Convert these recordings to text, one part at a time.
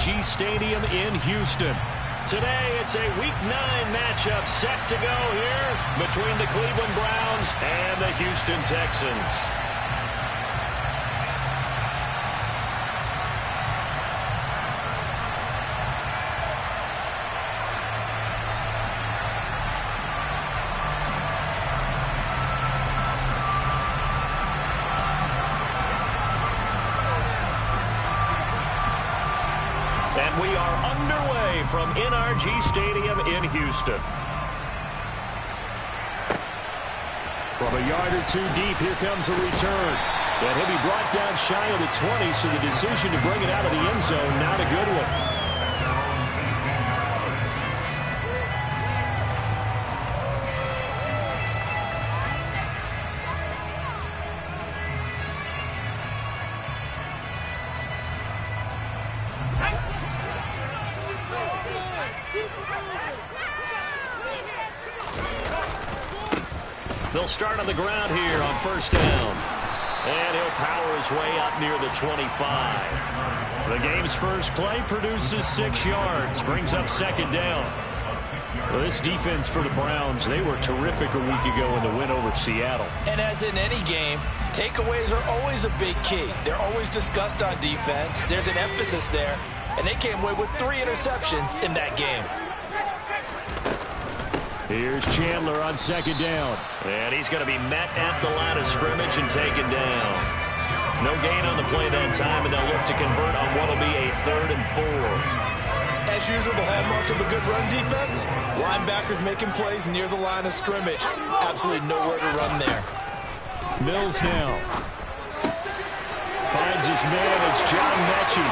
NRG Stadium in Houston. Today, it's a Week 9 matchup set to go here between the Cleveland Browns and the Houston Texans. And we are underway from NRG Stadium in Houston. From a yard or two deep, here comes a return. And he'll be brought down shy of the 20, so the decision to bring it out of the end zone, not a good one. They'll start on the ground here on first down. And he'll power his way up near the 25. The game's first play produces 6 yards, brings up second down. Well, this defense for the Browns, they were terrific a week ago in the win over Seattle. And as in any game, takeaways are always a big key. They're always discussed on defense. There's an emphasis there. And they came away with 3 interceptions in that game. Here's Chandler on second down. And he's going to be met at the line of scrimmage and taken down. No gain on the play that time, and they'll look to convert on what will be a 3rd and 4. As usual, the hallmark of a good run defense, linebackers making plays near the line of scrimmage. Absolutely nowhere to run there. Mills now. Finds his man. It's John Mechie.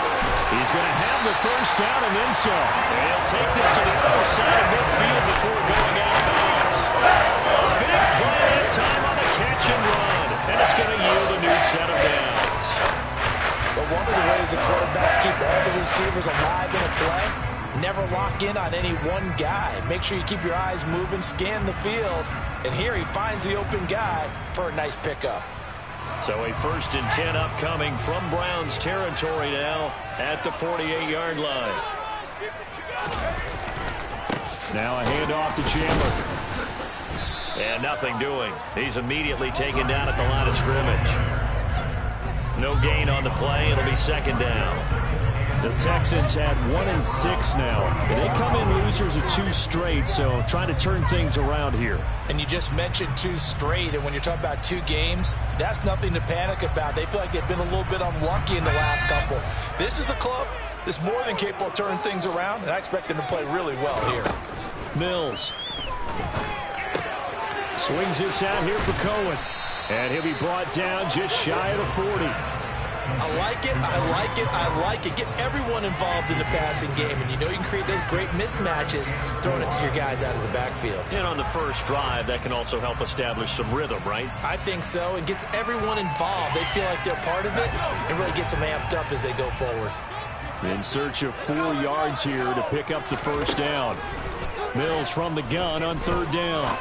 He's going to have the first down and then some. And he'll take this to the other side of midfield before going out of bounds. A big play that time on the catch and run. And it's going to yield a new set of downs. But one of the ways the quarterbacks keep all the receivers alive in a play, never lock in on any one guy. Make sure you keep your eyes moving, scan the field. And here he finds the open guy for a nice pickup. So a 1st and 10 upcoming from Browns territory now at the 48-yard line. Now a handoff to Chandler. And nothing doing. He's immediately taken down at the line of scrimmage. No gain on the play. It'll be second down. The Texans have 1-6 now. And they come in losers of 2 straight, so trying to turn things around here. And you just mentioned 2 straight, and when you're talking about 2 games, that's nothing to panic about. They feel like they've been a little bit unlucky in the last couple. This is a club that's more than capable of turning things around, and I expect them to play really well here. Mills swings this out here for Cohen. And he'll be brought down just shy of the 40. I like it, I like it, I like it. Get everyone involved in the passing game, and you know you can create those great mismatches throwing it to your guys out of the backfield. And on the first drive, that can also help establish some rhythm, right? I think so, and gets everyone involved. They feel like they're part of it and really gets them amped up as they go forward. In search of 4 yards here to pick up the first down. Mills from the gun on 3rd down.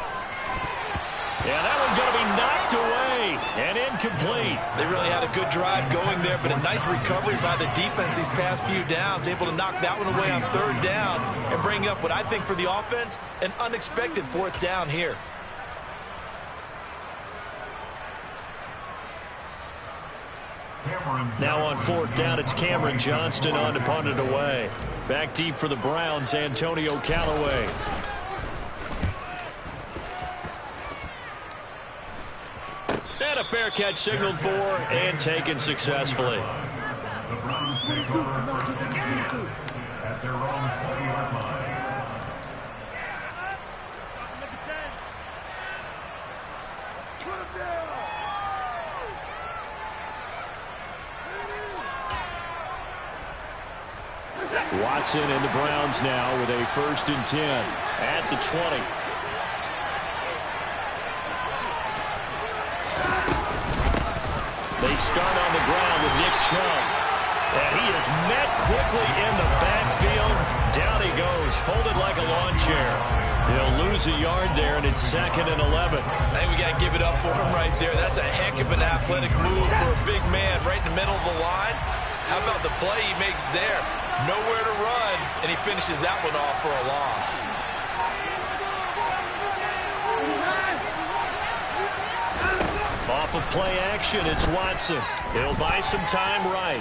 Yeah, that one's going to be knocked away and incomplete. They really had a good drive going there, but a nice recovery by the defense these past few downs, able to knock that one away on 3rd down and bring up what I think for the offense, an unexpected 4th down here. Now on 4th down, it's Cameron Johnston on to punt it away. Back deep for the Browns, Antonio Callaway. And a fair catch signaled for and taken successfully. Watson and the Browns now with a 1st and 10 at the 20. They start on the ground with Nick Chubb. And he is met quickly in the backfield. Down he goes, folded like a lawn chair. He'll lose a yard there, and it's 2nd and 11. I think we got to give it up for him right there. That's a heck of an athletic move for a big man right in the middle of the line. How about the play he makes there? Nowhere to run, and he finishes that one off for a loss. Off of play action, it's Watson. He'll buy some time right.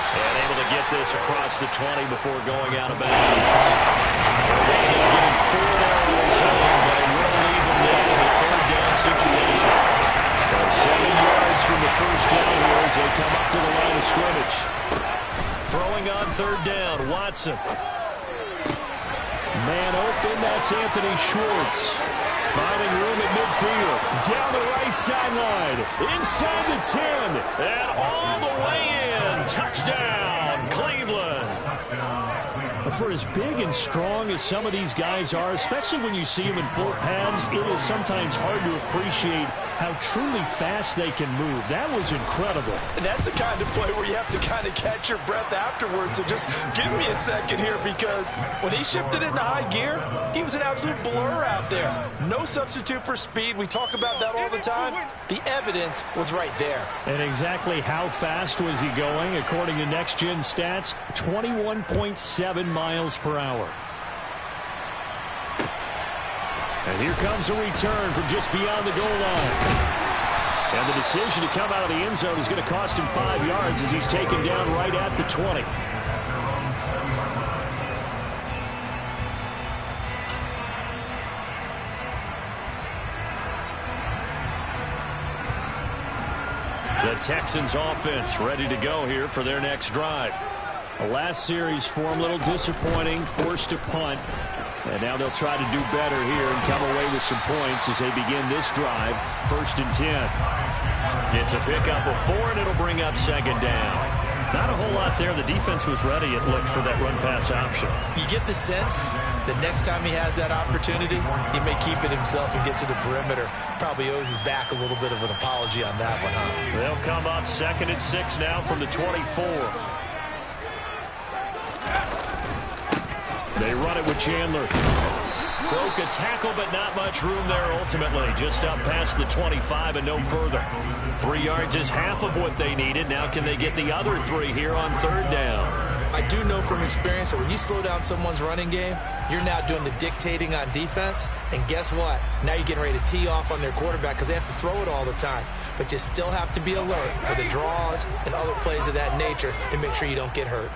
And able to get this across the 20 before going out of bounds. They're getting 4 there on his own, but it will leave him there in the third down situation. So 7 yards from the first down here as they come up to the line of scrimmage. Throwing on third down, Watson. Man open, that's Anthony Schwartz. Finding room at midfield. Down the right sideline. Inside the 10. And all the way in. Touchdown, Cleveland. For as big and strong as some of these guys are, especially when you see them in full pads, it is sometimes hard to appreciate how truly fast they can move. That was incredible. And that's the kind of play where you have to kind of catch your breath afterwards. So just give me a second here, because when he shifted into high gear, he was an absolute blur out there. No substitute for speed. We talk about that all the time. The evidence was right there. And exactly how fast was he going? According to Next Gen Stats, 21.7 miles per hour. And here comes a return from just beyond the goal line. And the decision to come out of the end zone is going to cost him 5 yards as he's taken down right at the 20. The Texans offense ready to go here for their next drive. The last series for him a little disappointing, forced a punt. And now they'll try to do better here and come away with some points as they begin this drive. 1st and 10. It's a pickup of 4, and it'll bring up 2nd down. Not a whole lot there. The defense was ready, it looked, for that run-pass option. You get the sense that next time he has that opportunity, he may keep it himself and get to the perimeter. Probably owes his back a little bit of an apology on that one, huh? They'll come up 2nd and 6 now from the 24. They run it with Chandler. Broke a tackle, but not much room there ultimately. Just up past the 25 and no further. 3 yards is half of what they needed. Now can they get the other 3 here on 3rd down? I do know from experience that when you slow down someone's running game, you're now doing the dictating on defense. And guess what? Now you're getting ready to tee off on their quarterback because they have to throw it all the time. But you still have to be alert for the draws and other plays of that nature to make sure you don't get hurt.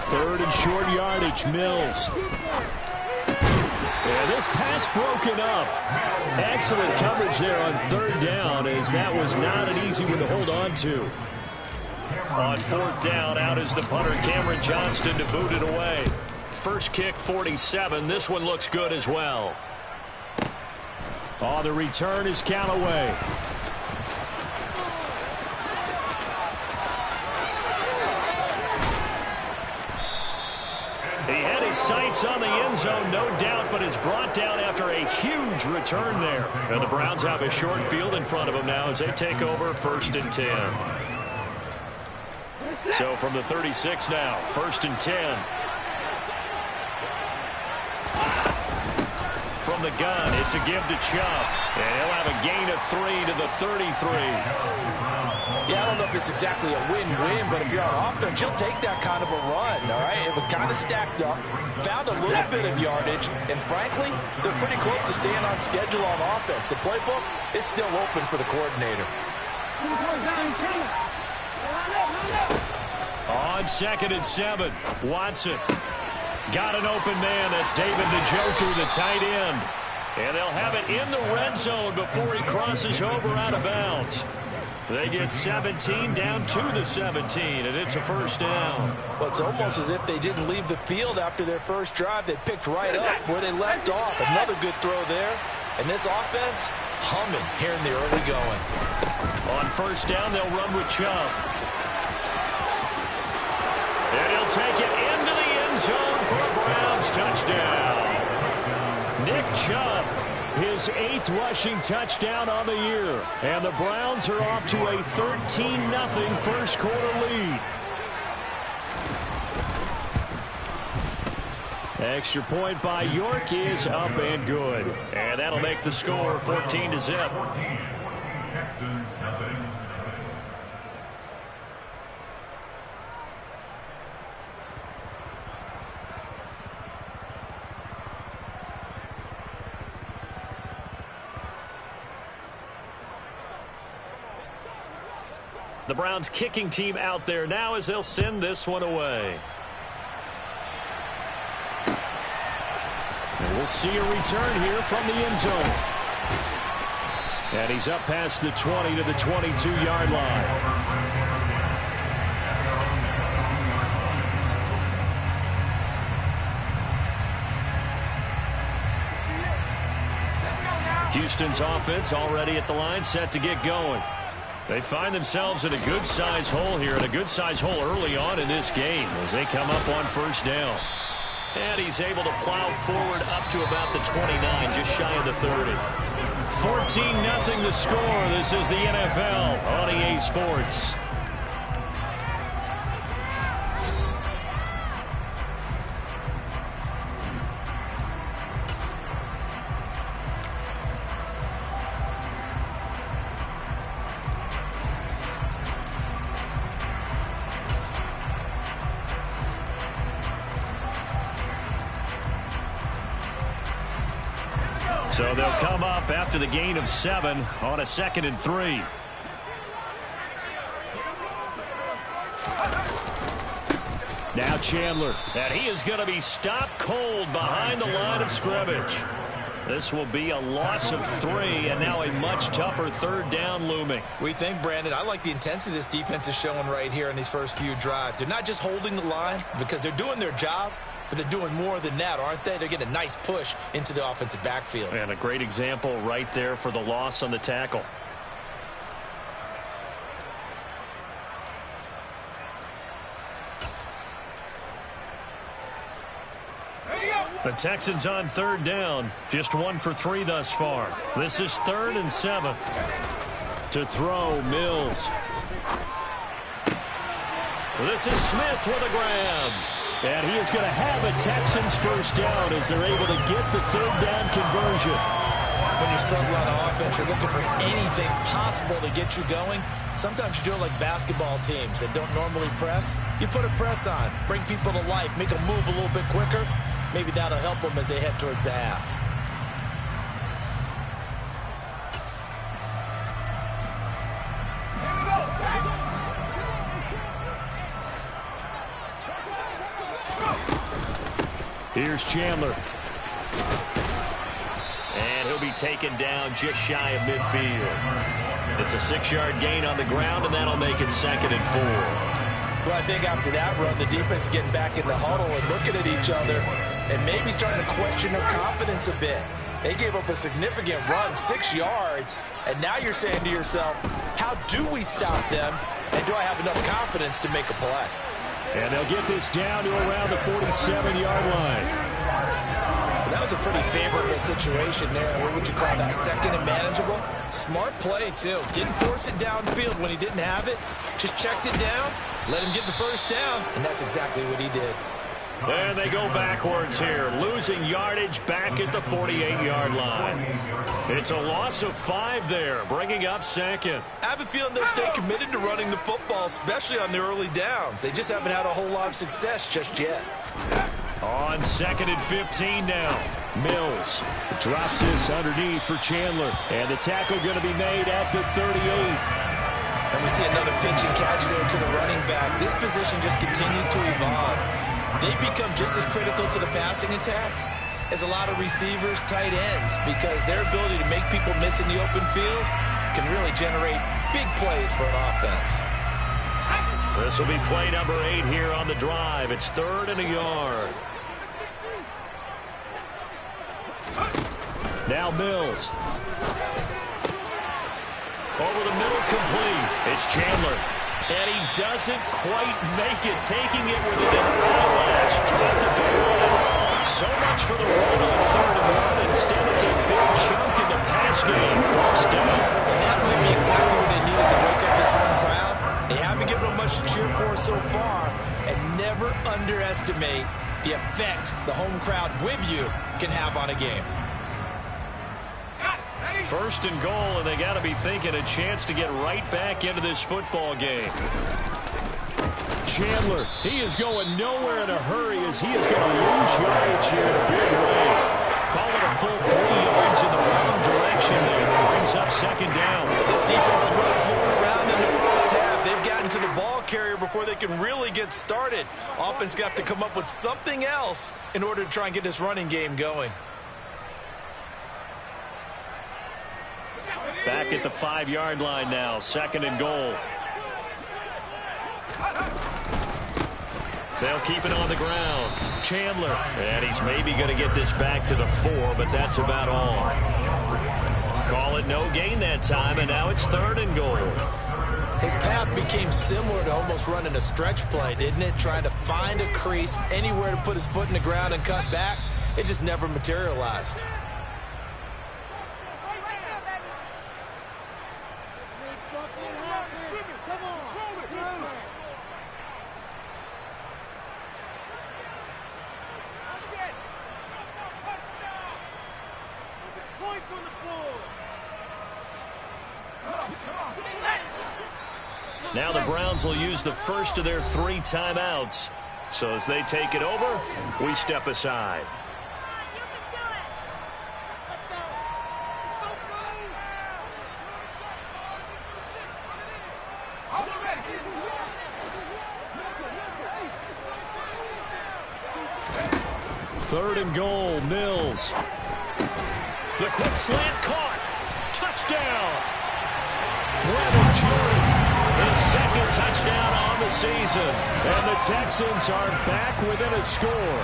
3rd and short yardage, Mills. And this pass broken up. Excellent coverage there on 3rd down, as that was not an easy one to hold on to. On 4th down, out is the punter, Cameron Johnston, to boot it away. First kick, 47. This one looks good as well. Oh, the return is Callaway. He had his sights on the end zone, no doubt, but is brought down after a huge return there. And the Browns have a short field in front of them now as they take over 1st and 10. So from the 36 now, 1st and 10. From the gun, it's a give to Chubb. And he'll have a gain of 3 to the 33. Yeah, I don't know if it's exactly a win-win, but if you're on offense, you'll take that kind of a run, all right? It was kind of stacked up, found a little bit of yardage, and frankly, they're pretty close to staying on schedule on offense. The playbook is still open for the coordinator. On 2nd and 7, Watson. Got an open man. That's David Njoku, the tight end. And they'll have it in the red zone before he crosses over out of bounds. They get 17 down to the 17, and it's a 1st down. Well, it's almost as if they didn't leave the field after their first drive. They picked right up where they left off. Another good throw there. And this offense, humming here in the early going. On 1st down, they'll run with Chubb. And he'll take it into the end zone for a Browns touchdown. Nick Chubb, his 8th rushing touchdown on the year. And the Browns are off to a 13-0 first quarter lead. Extra point by York is up and good. And that'll make the score 14-0. The Browns kicking team out there now as they'll send this one away. And we'll see a return here from the end zone. And he's up past the 20 to the 22-yard line. Houston's offense already at the line, set to get going. They find themselves in a good-sized hole here, and a good-sized hole early on in this game as they come up on first down. And he's able to plow forward up to about the 29, just shy of the 30. 14-0 the score. This is the NFL on EA Sports. So they'll come up after the gain of 7 on a 2nd and 3. Now Chandler. And he is going to be stopped cold behind the line of scrimmage. This will be a loss of 3, and now a much tougher 3rd down looming. We think, Brandon, I like the intensity this defense is showing right here in these first few drives. They're not just holding the line because they're doing their job, but they're doing more than that, aren't they? They're getting a nice push into the offensive backfield. And a great example right there for the loss on the tackle. The Texans on 3rd down. Just 1 for 3 thus far. This is 3rd and 7. To throw, Mills. This is Smith with a grab. And he is going to have a Texans first down as they're able to get the 3rd down conversion. When you're struggling on offense, you're looking for anything possible to get you going. Sometimes you do it like basketball teams that don't normally press. You put a press on, bring people to life, make them move a little bit quicker. Maybe that'll help them as they head towards the half. Here's Chandler. And he'll be taken down just shy of midfield. It's a 6-yard gain on the ground, and that'll make it 2nd and 4. Well, I think after that run, the defense is getting back in the huddle and looking at each other and maybe starting to question their confidence a bit. They gave up a significant run, 6 yards, and now you're saying to yourself, how do we stop them, and do I have enough confidence to make a play? And they'll get this down to around the 47-yard line. That was a pretty favorable situation there. What would you call that, 2nd and manageable? Smart play, too. Didn't force it downfield when he didn't have it. Just checked it down, let him get the first down, and that's exactly what he did. And they go backwards here, losing yardage back at the 48-yard line. It's a loss of 5 there, bringing up 2nd. I have a feeling they'll stay committed to running the football, especially on the early downs. They just haven't had a whole lot of success just yet. On 2nd and 15 now. Mills drops this underneath for Chandler. And the tackle going to be made at the 38. And we see another pitch and catch there to the running back. This position just continues to evolve. They become just as critical to the passing attack as a lot of receivers, tight ends, because their ability to make people miss in the open field can really generate big plays for an offense. This will be play number 8 here on the drive. It's 3rd and a yard. Now Mills. Over the middle, complete. It's Chandler. And he doesn't quite make it, taking it within an eyelash. Dropped it below. So much for the run on 3rd and 1. Instead, it's a big chunk in the pass game. First down. And that might be exactly what they needed to wake up this home crowd. They haven't given them much to cheer for so far. And never underestimate the effect the home crowd with you can have on a game. 1st and goal, and they got to be thinking a chance to get right back into this football game. Chandler, he is going nowhere in a hurry as he is going to lose yardage here in a big way. Call it a full 3 yards in the wrong direction there. Brings up 2nd down. This defense run 4 around in the first half. They've carrier before they can really get started. Offense got to come up with something else in order to try and get this running game going. Back at the 5-yard line now, 2nd and goal. They'll keep it on the ground. Chandler. And he's maybe going to get this back to the 4, but that's about all. Call it no gain that time, and now it's 3rd and goal. His path became similar to almost running a stretch play, didn't it? Trying to find a crease, anywhere to put his foot in the ground and cut back. It just never materialized. Now the Browns will use the first of their 3 timeouts. So as they take it over, we step aside. Third and goal, Mills. The quick slant caught. Touchdown. Brevin Jordan, his 2nd touchdown on the season. And the Texans are back within a score.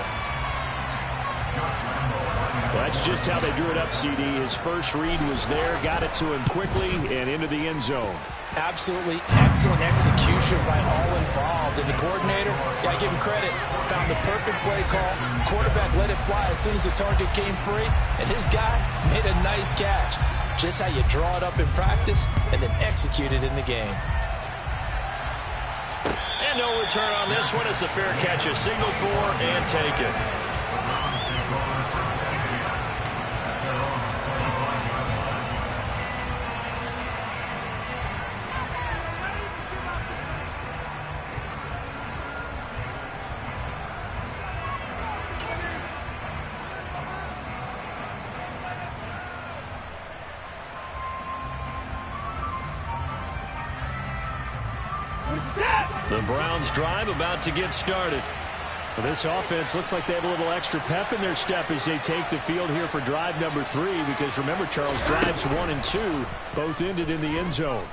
That's just how they drew it up, CD. His first read was there, got it to him quickly, and into the end zone. Absolutely excellent execution by all involved. And the coordinator, got to give him credit, found the perfect play call. Quarterback let it fly as soon as the target came free, and his guy made a nice catch. Just how you draw it up in practice and then execute it in the game. And no return on this one as the fair catch is signaled for and taken. The Browns drive about to get started. Well, this offense looks like they have a little extra pep in their step as they take the field here for drive number 3, because remember, Charles, drives 1 and 2 both ended in the end zone.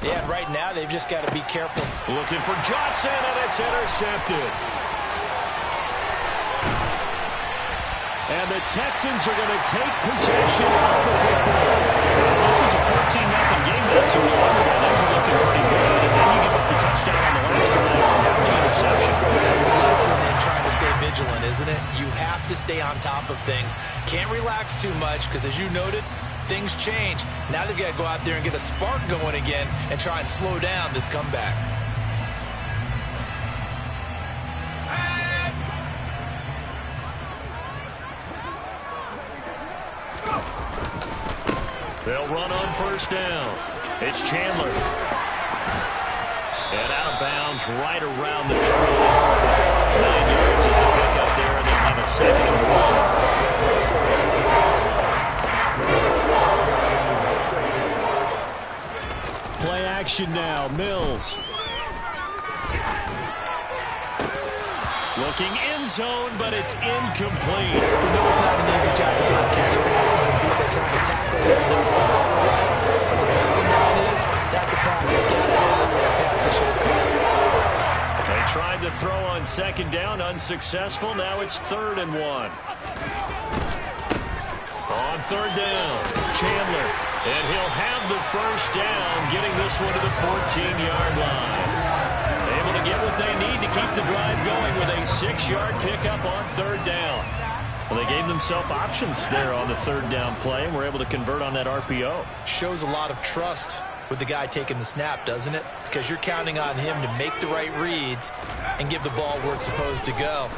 Yeah, right now they've just got to be careful. Looking for Johnson, and it's intercepted. And the Texans are going to take possession of the football. This was a 14-0 game not too long ago. Those were looking pretty good, and then you give up the touchdown on the last drive and the interception. That's a lesson in trying to stay vigilant, isn't it? You have to stay on top of things. Can't relax too much because, as you noted, things change. Now they've got to go out there and get a spark going again and try and slow down this comeback. They'll run on first down. It's Chandler. And out of bounds right around the tree. 9 yards is the pick up there, and they'll have a 2nd and 1. Play action now. Mills. Looking end zone, but it's incomplete. You know it's not an easy job to catch passes when people are trying to tackle him. But the bottom line is, that's a pass he's got to have, and a pass he should have caught. They tried to throw on 2nd down, unsuccessful. Now it's 3rd and 1. On 3rd down, Chandler. And he'll have the first down, getting this one to the 14-yard line. Able to get what they need to keep the drive going with a 6-yard pickup on 3rd down. Well, they gave themselves options there on the 3rd down play, and were able to convert on that RPO. Shows a lot of trust with the guy taking the snap, doesn't it? Because you're counting on him to make the right reads and give the ball where it's supposed to go.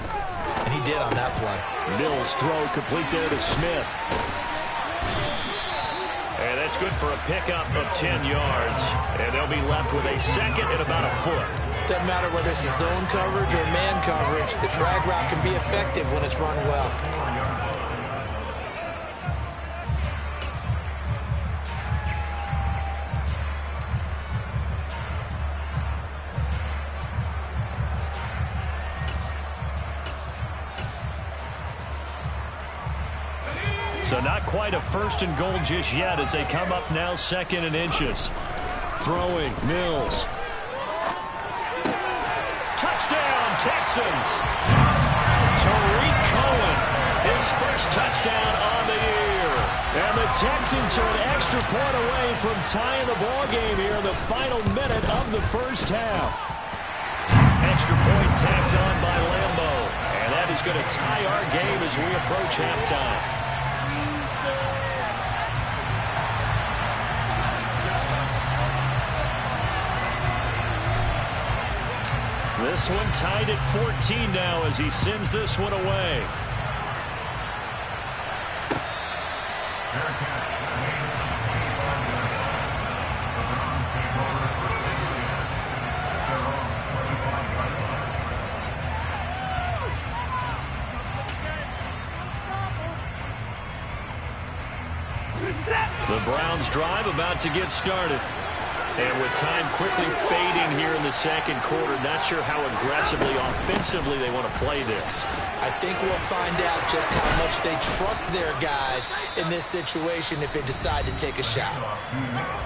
And he did on that play. Mills throw complete there to Smith. And that's good for a pickup of 10 yards. And they'll be left with a 2nd and about a foot. Doesn't matter whether it's a zone coverage or man coverage, the drag route can be effective when it's run well. So not quite a 1st and goal just yet as they come up now 2nd and inches. Throwing, Mills. Touchdown, Texans. Tariq Cohen, his first touchdown on the year. And the Texans are an extra point away from tying the ball game here in the final minute of the first half. Extra point tacked on by Lambeau. And that is going to tie our game as we approach halftime. This one tied at 14 now as he sends this one away. The Browns drive about to get started. And with time quickly fading here in the 2nd quarter, not sure how aggressively, offensively they want to play this. I think we'll find out just how much they trust their guys in this situation if they decide to take a shot.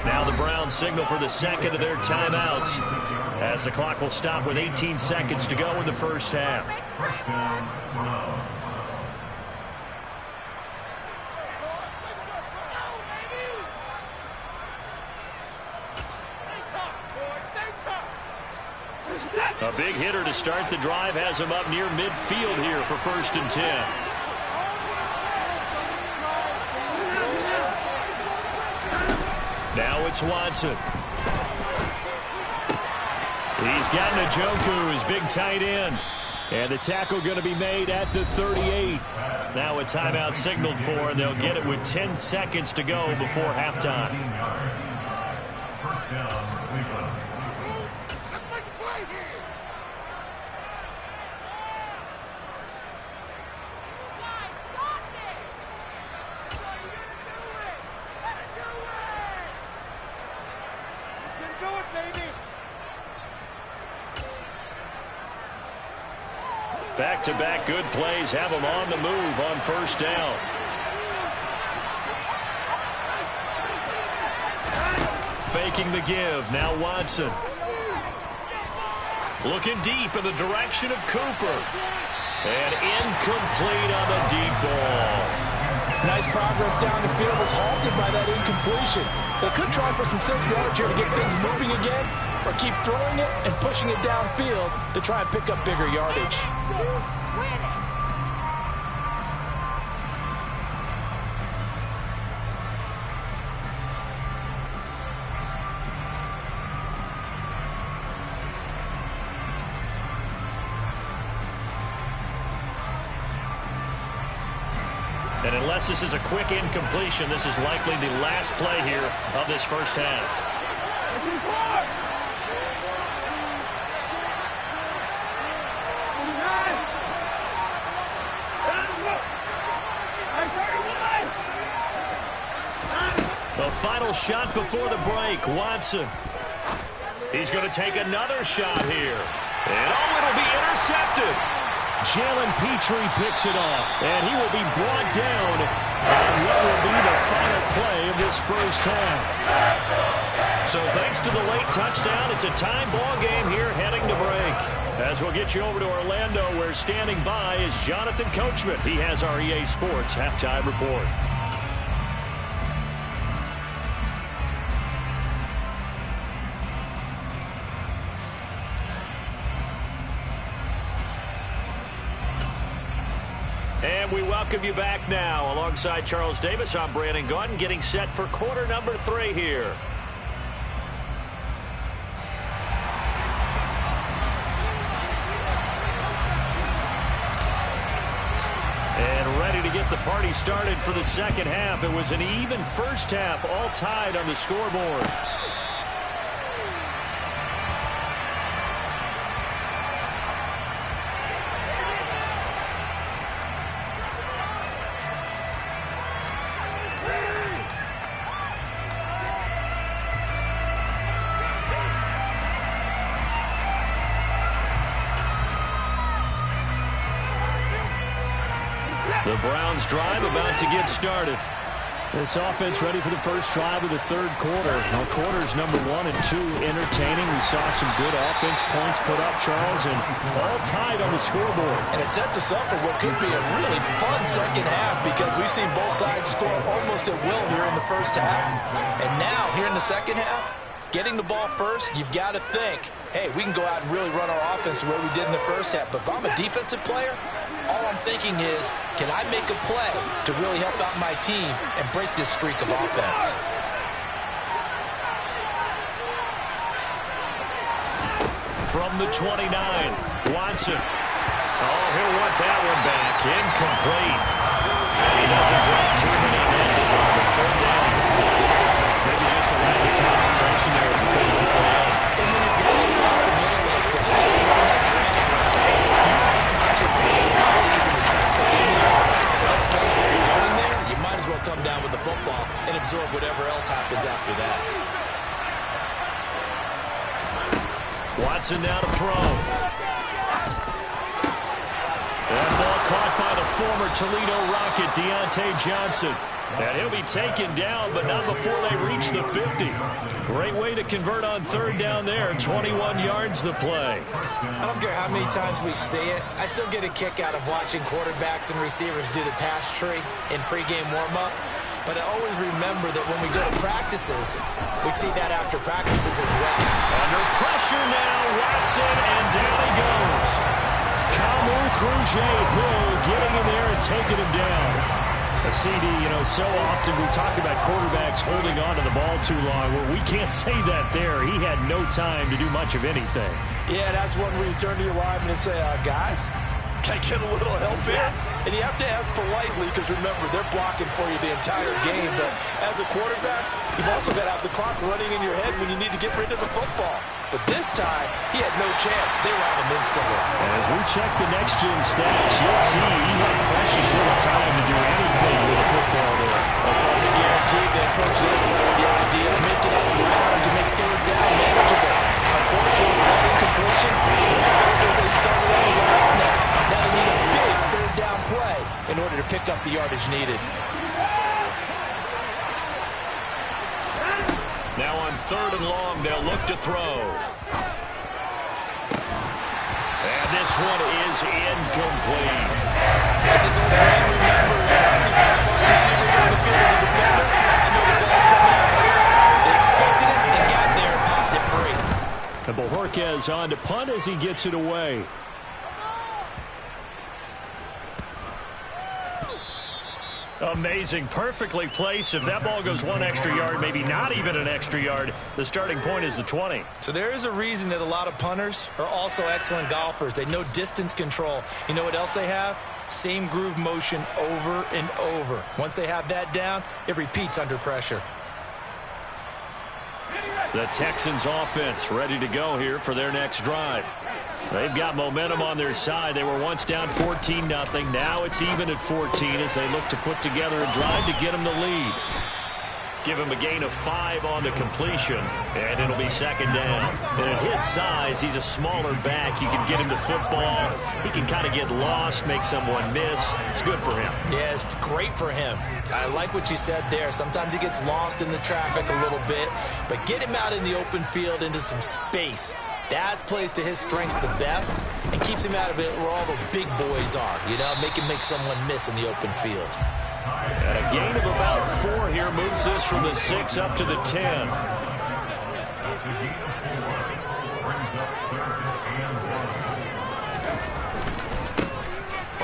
Now the Browns signal for the 2nd of their timeouts as the clock will stop with 18 seconds to go in the first half. A big hitter to start the drive has him up near midfield here for 1st and 10. Now it's Watson. He's got Njoku, his big tight end. And the tackle going to be made at the 38. Now a timeout signaled for, and they'll get it with 10 seconds to go before halftime. First down, Cleveland. Back-to-back good plays have them on the move on 1st down. Faking the give. Now Watson. Looking deep in the direction of Cooper. And incomplete on the deep ball. Nice progress down the field was halted by that incompletion. They could try for some safe yards here to get things moving again, or keep throwing it and pushing it downfield to try and pick up bigger yardage. And unless this is a quick incompletion, this is likely the last play here of this first half. The final shot before the break, Watson. He's going to take another shot here. And it'll be intercepted. Jalen Petrie picks it off, and he will be brought down on what will be the final play of this first half. So thanks to the late touchdown, it's a time ball game here heading to break. As we'll get you over to Orlando, where standing by is Jonathan Coachman. He has our EA Sports halftime report. And we welcome you back now. Alongside Charles Davis, I'm Brandon Gaudin, getting set for quarter number 3 here. And ready to get the party started for the second half. It was an even first half, all tied on the scoreboard. The Browns drive about to get started. This offense ready for the first drive of the third quarter. Now, quarters number 1 and 2 entertaining. We saw some good offense points put up, Charles, and all tied on the scoreboard. And it sets us up for what could be a really fun second half because we've seen both sides score almost at will here in the first half. And now, here in the second half, getting the ball first, you've got to think, hey, we can go out and really run our offense the way we did in the first half. But if I'm a defensive player, all I'm thinking is, can I make a play to really help out my team and break this streak of offense? From the 29, Watson. Oh, he'll want that one back. Incomplete. He doesn't drop too many men to run. Third down. Maybe just a lack of concentration there as he couldn't hold it out. And when you're getting across the middle like that, you're running that drag route, you are conscious of the bodies and the traffic in there. But let's face it, if you're going there, you might as well come down with the football and absorb whatever else happens after that. Watson now to throw. That ball caught by the former Toledo Rocket, Deontay Johnson. And he'll be taken down, but not before they reach the 50. Great way to convert on third down there. 21 yards the play. I don't care how many times we see it. I still get a kick out of watching quarterbacks and receivers do the pass tree in pregame warm-up. But I always remember that when we go to practices, we see that after practices as well. Under pressure now, Watson, and down he goes. Kamu Grugier-Hill getting in there and taking him down. A CD, you know, so often we talk about quarterbacks holding on to the ball too long. Well, we can't say that there. He had no time to do much of anything. Yeah, that's one where you turn to your lineman and say, guys, can I get a little help here? And you have to ask politely because, remember, they're blocking for you the entire game. But as a quarterback, you've also got to have the clock running in your head when you need to get rid of the football. But this time, he had no chance. They were on him instantly. As we check the next-gen stats, you'll see he had precious little time to do anything with the football there. Well, part of the guarantee they approach this play with the idea of making up ground to make third down manageable. Unfortunately, that incompletion, as they started on the last snap, now they need a big third down play in order to pick up the yardage needed. Now on third and long, they'll look to throw. And this one is incomplete. As his old brain remembers, as he put receivers on the field as a defender, I know the ball's coming out high. They expected it and got there and popped it free. And Bojorquez on to punt as he gets it away. Amazing, perfectly placed. If that ball goes one extra yard, maybe not even an extra yard, the starting point is the 20. So there is a reason that a lot of punters are also excellent golfers. They know distance control. You know what else they have? Same groove motion over and over. Once they have that down, it repeats under pressure. The Texans offense ready to go here for their next drive. They've got momentum on their side. They were once down 14-0. Now it's even at 14 as they look to put together a drive to get them the lead. Give him a gain of 5 on the completion, and it'll be second down. And at his size, he's a smaller back. You can get him the football. He can kind of get lost, make someone miss. It's good for him. Yeah, it's great for him. I like what you said there. Sometimes he gets lost in the traffic a little bit, but get him out in the open field into some space. That plays to his strengths the best and keeps him out of it where all the big boys are, you know, make someone miss in the open field. And a gain of about 4 here moves this from the 6 up to the 10.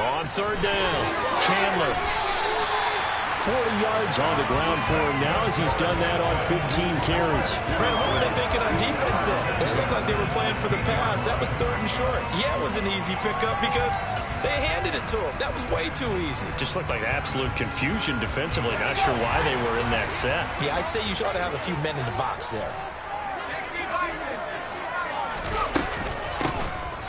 On third down, Chandler. 40 yards on the ground for him now as he's done that on 15 carries. Brent, what were they thinking on defense there? They looked like they were playing for the pass. That was third and short. Yeah, it was an easy pickup because they handed it to him. That was way too easy. Just looked like absolute confusion defensively. Not sure why they were in that set. Yeah, I'd say you ought to have a few men in the box there.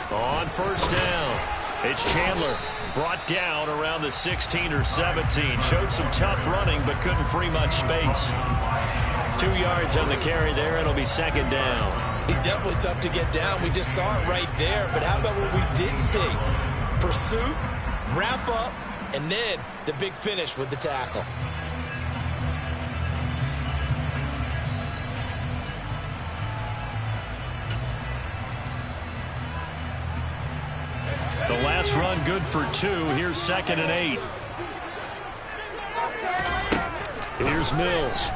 On first down, it's Chandler. Brought down around the 16 or 17. Showed some tough running, but couldn't free much space. 2 yards on the carry there. It'll be second down. He's definitely tough to get down. We just saw it right there. But how about what we did see? Pursuit, wrap up, And then the big finish with the tackle. The last run good for 2. Here's 2nd and 8. Here's Mills.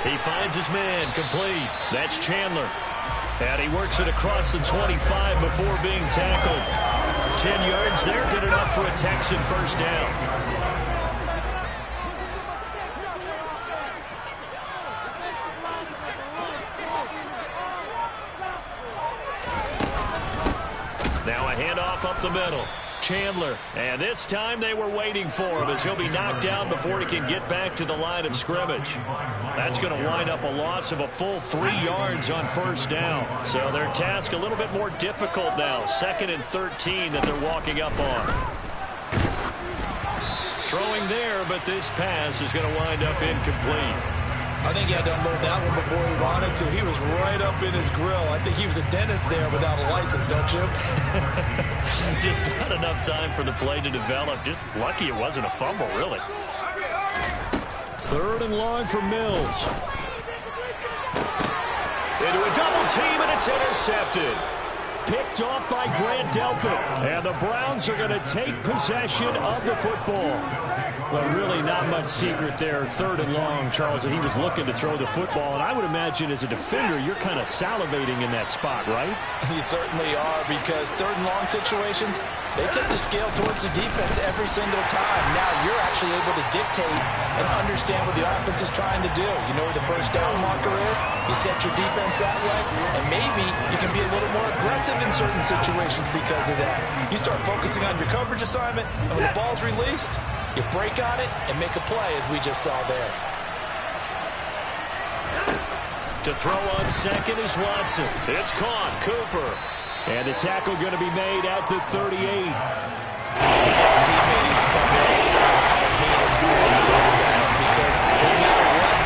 He finds his man, complete. That's Chandler. And he works it across the 25 before being tackled. 10 yards there, good enough for a Texan first down. Now a handoff up the middle. Chandler, and this time they were waiting for him as he'll be knocked down before he can get back to the line of scrimmage. That's going to wind up a loss of a full 3 yards on first down. So their task a little bit more difficult now. 2nd and 13 that they're walking up on. Throwing there, but this pass is going to wind up incomplete. I think he had to unload that one before he wanted to. He was right up in his grill. I think he was a dentist there without a license, don't you? Just not enough time for the play to develop. Just lucky it wasn't a fumble, really. 3rd and long for Mills. Into a double team, and it's intercepted. Picked off by Grant Delpit. And the Browns are going to take possession of the football. Well, really not much secret there. 3rd and long, Charles, that he was looking to throw the football. And I would imagine as a defender, you're kind of salivating in that spot, right? You certainly are, because 3rd and long situations, they tip the scale towards the defense every single time. Now you're actually able to dictate and understand what the offense is trying to do. You know where the first down marker is. You set your defense that way, and maybe you can be a little more aggressive in certain situations because of that. You start focusing on your coverage assignment, and when the ball's released, you break on it and make a play, as we just saw there. To throw on 2nd is Watson. It's caught. Cooper. And the tackle going to be made at the 38. The next teammate used to tell me all the time, I hate experienced quarterbacks because no matter what,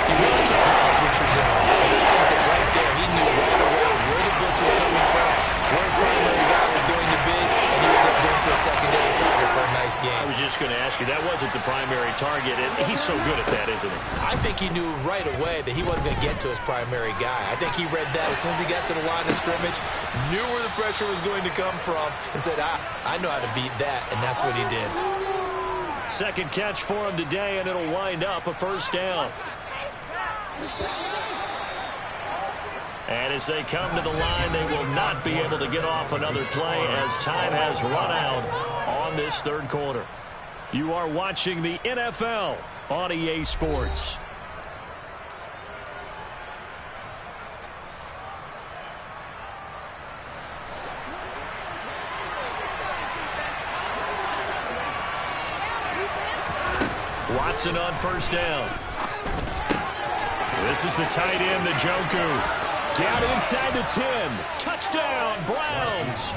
you really can't hide what you're doing. And I think that right there, he knew right away where the blitz was coming from, where his primary guy was going to be, and he ended up going to a secondary target for a nice game. I was just going to ask you, that wasn't the primary target, and he's so good at that, isn't he? I think he knew right away that he wasn't going to get to his primary guy. I think he read that as soon as he got to the line of scrimmage, knew where the pressure was going to come from, and said, I know how to beat that, and that's what he did. 2nd catch for him today, and it'll wind up a first down. And as they come to the line, they will not be able to get off another play as time has run out on this 3rd quarter. You are watching the NFL on EA Sports. Watson on first down. This is the tight end, Njoku. Down inside the 10. Touchdown, Browns.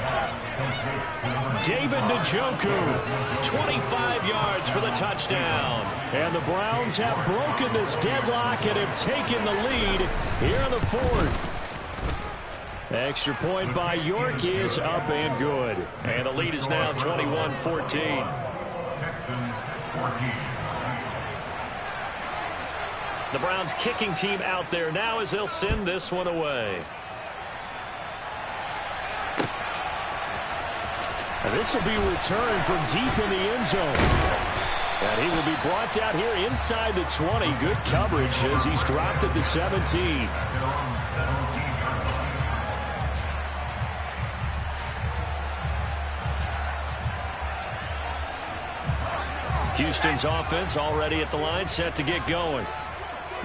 David Njoku, 25 yards for the touchdown. And the Browns have broken this deadlock and have taken the lead here in the 4th. Extra point by York is up and good. And the lead is now 21-14. The Browns kicking team out there now as they'll send this one away. And this will be returned from deep in the end zone. And he will be brought down here inside the 20. Good coverage as he's dropped at the 17. Houston's offense already at the line, set to get going.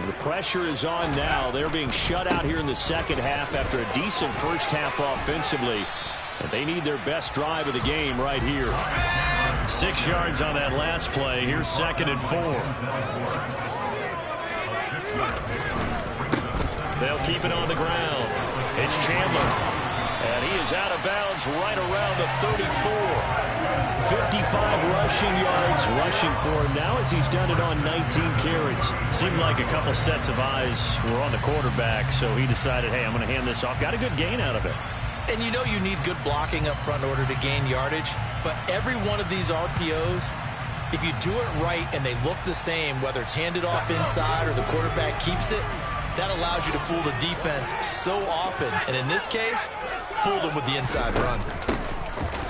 The pressure is on now. They're being shut out here in the 2nd half after a decent first half offensively. And they need their best drive of the game right here. 6 yards on that last play. Here's 2nd and 4. They'll keep it on the ground. It's Chandler. And he is out of bounds right around the 34. 55 rushing yards rushing for him now as he's done it on 19 carries. Seemed like a couple sets of eyes were on the quarterback, so he decided, hey, I'm going to hand this off. Got a good gain out of it. And you know you need good blocking up front in order to gain yardage, but every one of these RPOs, if you do it right and they look the same, whether it's handed off inside or the quarterback keeps it, that allows you to fool the defense so often. And in this case, fooled them with the inside run.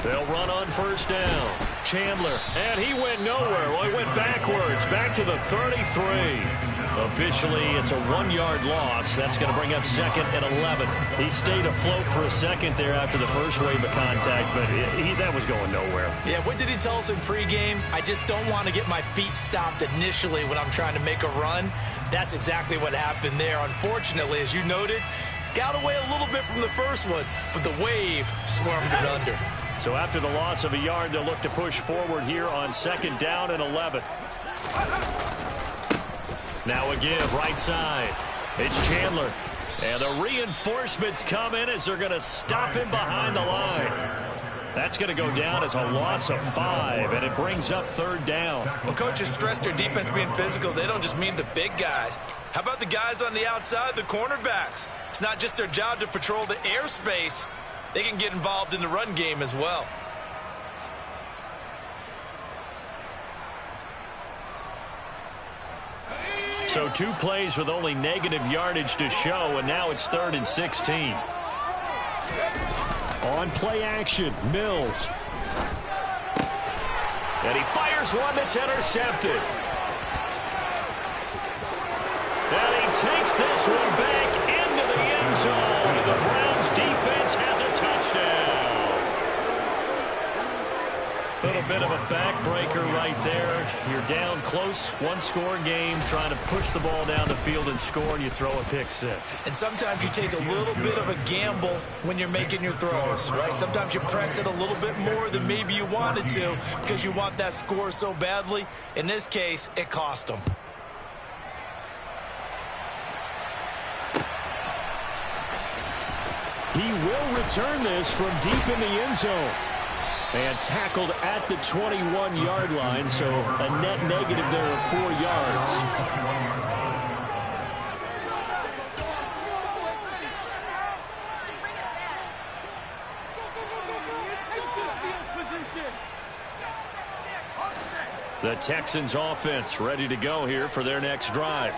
They'll run on first down. Chandler, and he went nowhere. Well, he went backwards, back to the 33. Officially, it's a 1-yard loss. That's going to bring up 2nd and 11. He stayed afloat for a second there after the first wave of contact, but that was going nowhere. Yeah, what did he tell us in pregame? I just don't want to get my feet stopped initially when I'm trying to make a run. That's exactly what happened there. Unfortunately, as you noted, got away a little bit from the first one, but the wave swarmed it under. So after the loss of a yard, they'll look to push forward here on 2nd down and 11. Now a give right side. It's Chandler. And the reinforcements come in as they're going to stop him behind the line. That's going to go down as a loss of 5, and it brings up 3rd down. Well, coaches stress their defense being physical. They don't just mean the big guys. How about the guys on the outside, the cornerbacks? It's not just their job to patrol the airspace. They can get involved in the run game as well. So 2 plays with only negative yardage to show, and now it's 3rd and 16. On play action, Mills. And he fires one that's intercepted. And he takes this one back into the end zone. And the Browns defense has a touchdown. A little bit of a backbreaker right there. You're down close, 1-score game, trying to push the ball down the field and score, and you throw a pick 6. And sometimes you take a little bit of a gamble when you're making your throws, right? Sometimes you press it a little bit more than maybe you wanted to because you want that score so badly. In this case, it cost them. He will return this from deep in the end zone. And tackled at the 21-yard line, so a net negative there of 4 yards. The Texans offense ready to go here for their next drive.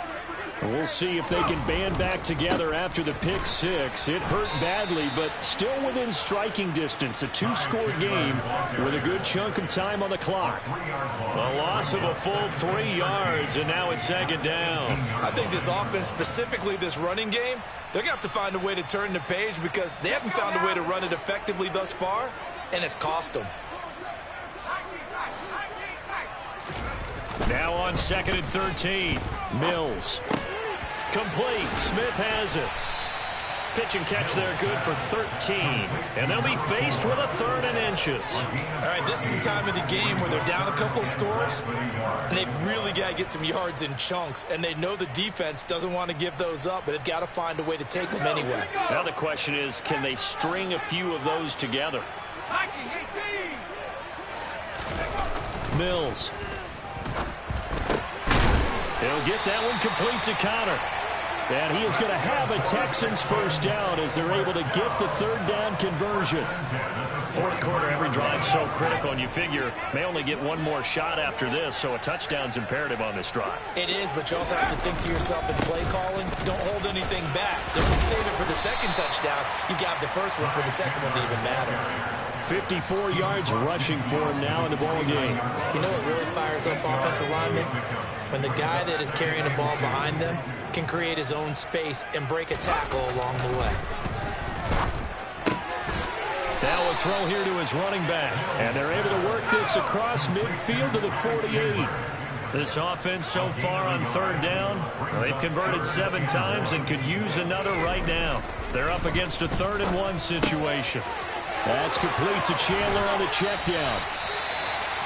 We'll see if they can band back together after the pick 6. It hurt badly, but still within striking distance. A 2-score game with a good chunk of time on the clock. A loss of a full 3 yards, and now it's 2nd down. I think this offense, specifically this running game, they're going to have to find a way to turn the page because they haven't found a way to run it effectively thus far, and it's cost them. Now on 2nd and 13, Mills. Complete. Smith has it. Pitch and catch there, good for 13. And they'll be faced with a 3rd and inches. All right, this is the time of the game where they're down a couple of scores, and they've really got to get some yards in chunks, and they know the defense doesn't want to give those up, but they've got to find a way to take them anyway. Now the question is, can they string a few of those together? Mills. He'll get that one complete to Connor. And he is going to have a Texans first down as they're able to get the 3rd down conversion. 4th quarter, every drive so critical, and you figure may only get one more shot after this, so a touchdown's imperative on this drive. It is, but you also have to think to yourself in play calling, don't hold anything back. Don't save it for the 2nd touchdown. You got the first one for the 2nd one to even matter. 54 yards rushing for him now in the ball game. You know what really fires up offensive linemen? When the guy that is carrying the ball behind them can create his own space and break a tackle along the way. Now a throw here to his running back. And they're able to work this across midfield to the 48. This offense so far on 3rd down, they've converted 7 times and could use another right now. They're up against a 3rd and 1 situation. That's complete to Chandler on the check down.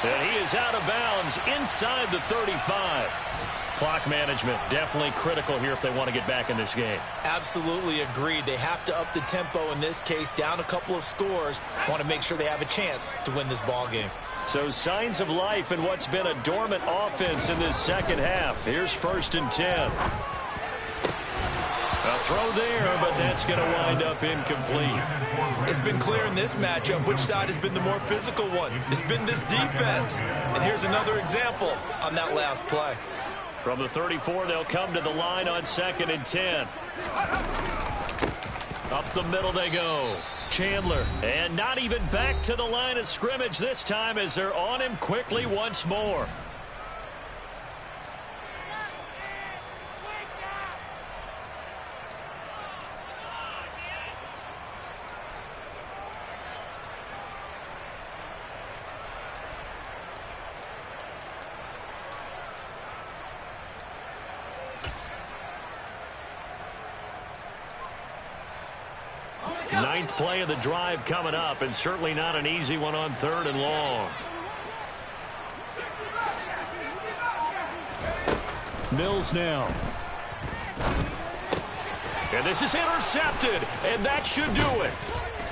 And he is out of bounds inside the 35. Clock management definitely critical here if they want to get back in this game. Absolutely agreed. They have to up the tempo in this case, down a couple of scores. Want to make sure they have a chance to win this ball game. So signs of life in what's been a dormant offense in this 2nd half. Here's 1st and 10. A throw there, but that's going to wind up incomplete. It's been clear in this matchup which side has been the more physical one. It's been this defense. And here's another example on that last play. From the 34, they'll come to the line on 2nd and 10. Up the middle they go. Chandler, and not even back to the line of scrimmage this time as they're on him quickly once more. Ninth play of the drive coming up, and certainly not an easy one on 3rd and long. Mills now. And this is intercepted, and that should do it.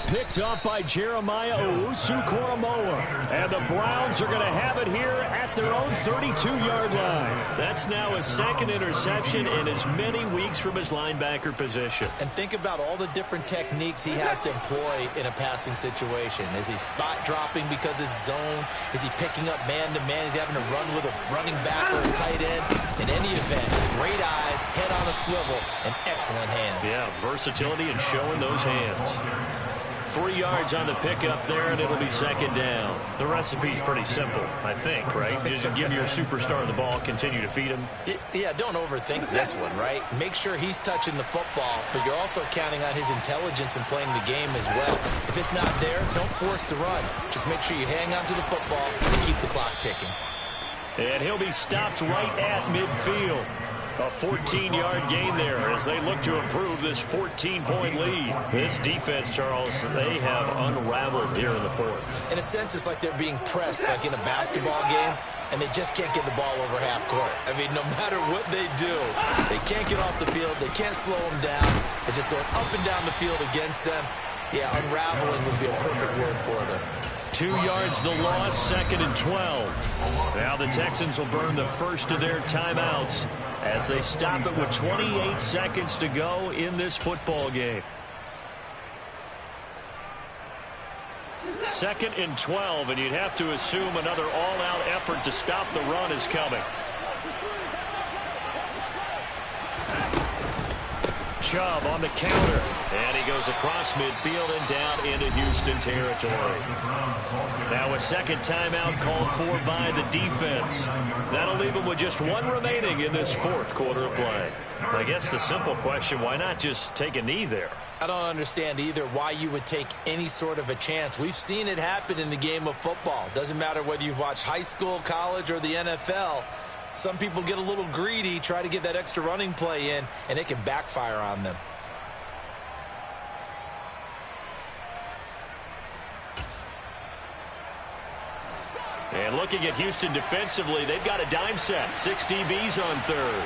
Picked up by Jeremiah Owusu-Koramoah. And the Browns are going to have it here at their own 32-yard line. That's now his 2nd interception in as many weeks from his linebacker position. And think about all the different techniques he has to employ in a passing situation. Is he spot dropping because it's zone? Is he picking up man-to-man? Is he having to run with a running back or a tight end? In any event, great eyes, head on a swivel, and excellent hands. Yeah, versatility and showing those hands. 3 yards on the pickup there, and it'll be 2nd down. The recipe's pretty simple, I think, right? Just give your superstar the ball, continue to feed him. Yeah, don't overthink this one, right? Make sure he's touching the football, but you're also counting on his intelligence in playing the game as well. If it's not there, don't force the run. Just make sure you hang on to the football and keep the clock ticking. And he'll be stopped right at midfield. A 14-yard gain there as they look to improve this 14-point lead. This defense, Charles, they have unraveled here in the 4th. In a sense, it's like they're being pressed like in a basketball game, and they just can't get the ball over half court. I mean, no matter what they do, they can't get off the field. They can't slow them down. They're just going up and down the field against them. Yeah, unraveling would be a perfect word for them. 2 yards the loss, 2nd and 12. Now the Texans will burn the first of their timeouts as they stop it with 28 seconds to go in this football game. 2nd and 12, and you'd have to assume another all-out effort to stop the run is coming. Chubb on the counter, and he goes across midfield and down into Houston territory. Now a 2nd timeout called for by the defense. That'll leave him with just 1 remaining in this 4th quarter of play. I guess the simple question, why not just take a knee there? I don't understand either why you would take any sort of a chance. We've seen it happen in the game of football. Doesn't matter whether you've watched high school, college, or the NFL. Some people get a little greedy, try to get that extra running play in, and it can backfire on them. And looking at Houston defensively, they've got a dime set. 6 DBs on 3rd.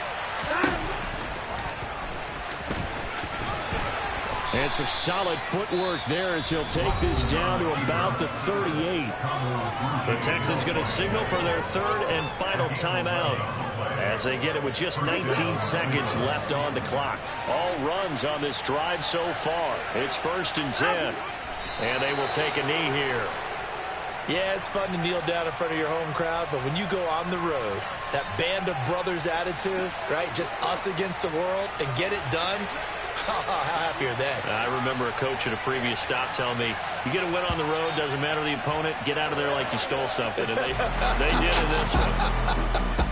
And some solid footwork there as he'll take this down to about the 38. The Texans going to signal for their 3rd and final timeout as they get it with just 19 seconds left on the clock. All runs on this drive so far. It's 1st and 10. And they will take a knee here. Yeah, it's fun to kneel down in front of your home crowd, but when you go on the road, that band of brothers attitude, right, just us against the world, and get it done, how happy are they? I remember a coach at a previous stop telling me, you get a win on the road, doesn't matter the opponent, get out of there like you stole something, and they did in this one.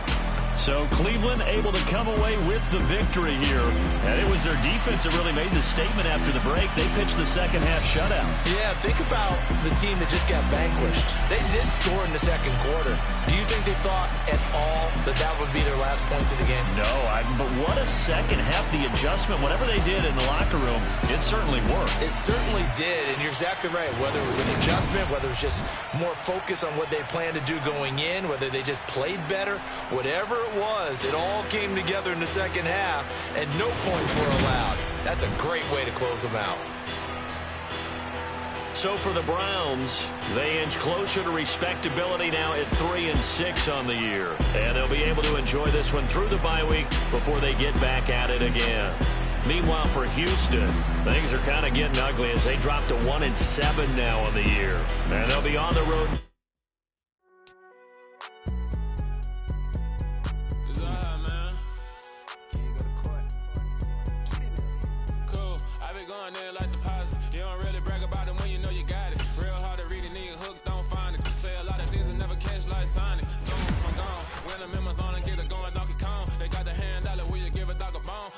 So Cleveland able to come away with the victory here. And it was their defense that really made the statement after the break. They pitched the second half shutout. Yeah, think about the team that just got vanquished. They did score in the 2nd quarter. Do you think they thought at all that that would be their last points of the game? No, but what a second half. The adjustment, whatever they did in the locker room, it certainly worked. It certainly did, and you're exactly right. Whether it was an adjustment, whether it was just more focus on what they planned to do going in, whether they just played better, whatever it was, it all came together in the second half, and no points were allowed. That's a great way to close them out. So for the Browns, they inch closer to respectability now at 3-6 on the year. And they'll be able to enjoy this one through the bye week before they get back at it again. Meanwhile, for Houston, things are kind of getting ugly as they drop to 1-7 now on the year. And they'll be on the road.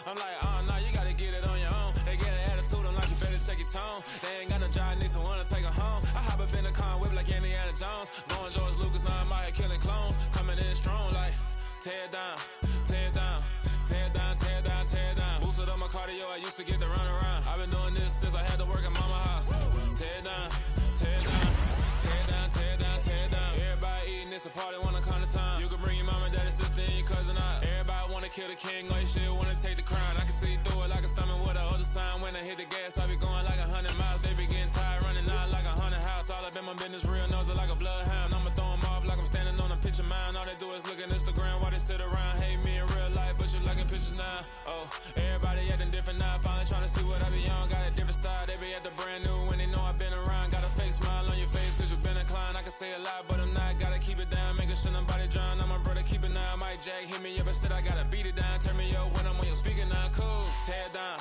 I'm like, oh, no, you gotta get it on your own. They get an attitude, I'm like, you better check your tone. They ain't got no job, need someone to take her home. I hop up in the car, whip like Indiana Jones. Going George Lucas, now I'm out here killing clones. Coming in strong, like, tear down, tear down, tear down, tear down, tear down. Boosted up my cardio, I used to get to run around. I've been doing this since I had to work at mama house. Tear down, tear down, tear down, tear down, tear down. Everybody eating, it's a party, wanna come to time. You can bring your mama, daddy, sister, and your cousin out. Everybody wanna kill the king, like shit, wanna take the crown. I can see through it like a stomach with a other sign. When I hit the gas, I be going like 100 miles. They be getting tired, running out like 100 house. All up in my business, real nose it like a bloodhound. I'ma throw 'em off like I'm standing on a picture mound. All they do is look at Instagram while they sit around. Hate me in real life, but you liking pictures now. Oh, everybody acting different now. Finally trying to see what I be on. Got a different style, they be at the brand new when they know I've been around. Got a fake smile on your face cause you been inclined. I can say a lot, but I'm not. Gotta keep it down, making sure nobody drown. I'm my brother, keep it now. Mike Jack hit me up and said I gotta beat it down. Turn me up when I'm on your speaker now. Cool, tear down,